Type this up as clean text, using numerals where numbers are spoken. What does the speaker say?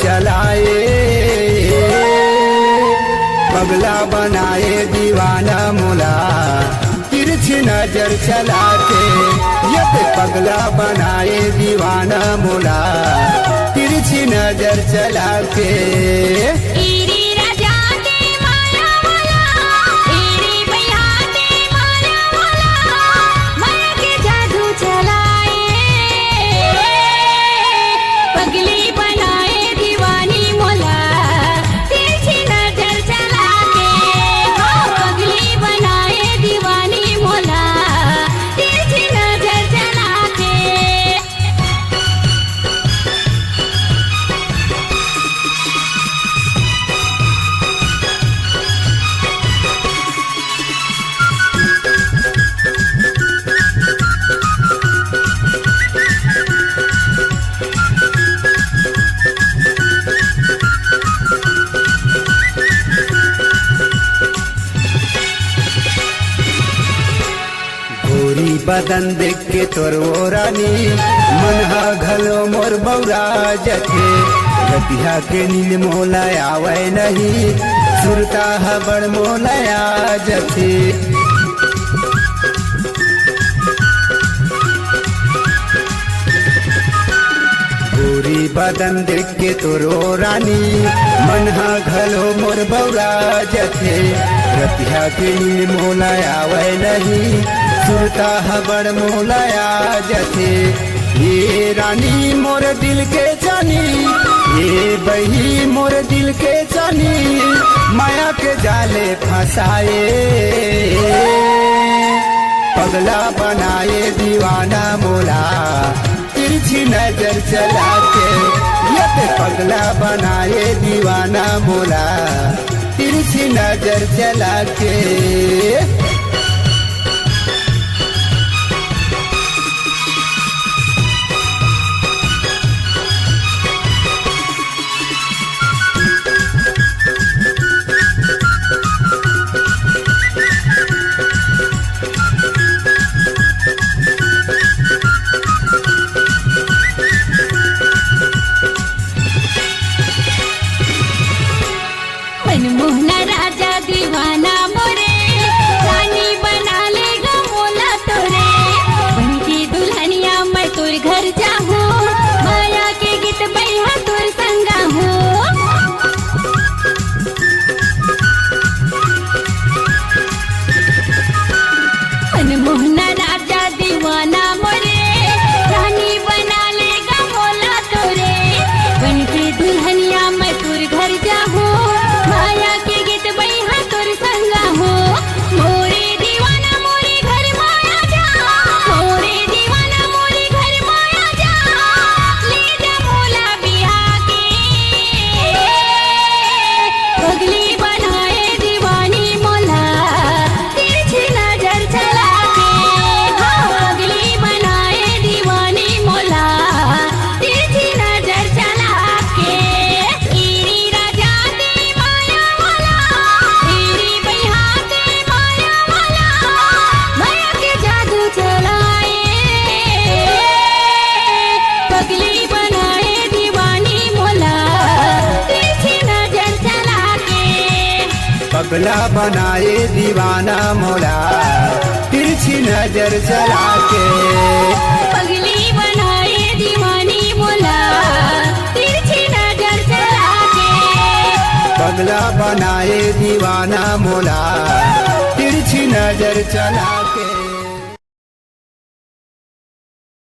चलाए, पगला बनाए दीवाना मोला तिरछी नजर चला के। ये पगला बनाए दीवाना मोला तिरछी नजर चला के। बदन देख के तोर ओ रानी मन हा घलो मोर बौरा जथे। गतिया के नील मोला आवे नहीं सुरता हा बड़ मोला आ जथे। गोरी बदन देख के तोर ओ रानी मन हा घलो मोर बौरा जथे। गतिया के नील मोला आवे नहीं सुरता बड़ मोलाया जथे। ये रानी मोर दिल के जानी, ये बही मोर दिल के जानी माया के जाले फंसाए, पगला बनाए दीवाना मोला तिरछी नजर चला के। ये पगला बनाए दीवाना मोला तिरछी नजर चला के। मनमोहना राजा दीवाना मोरे रानी बना लेगा मोला तोरे। बन की दुल्हनिया मैं तोर घर जाऊँ, माया के गीत बैहा तोर संगा हूँ। मनमोहना राजा दीवाना मोरे रानी बना लेगा मोला तोरे। बन की दुल्हनिया मैं तोर घर जाऊँ, माया के गीत बैहा तोर संगा हो। मोरे दीवाना मोरे घर माया जा, मोरे दीवाना मोरे घर माया जा। ले जा मोला बिहा के, पगली बनाए दीवानी मोला तिरछी नजर चला के। हाँ पगली बनाए दीवानी मोला तिरछी नजर चला के। पगला बनाए दीवाना मोला तिरछी नजर चला के। पगली बनाए दीवानी मोला तिरछी नजर चला के। पगला बनाए दीवाना मोला तिरछी नजर चला के।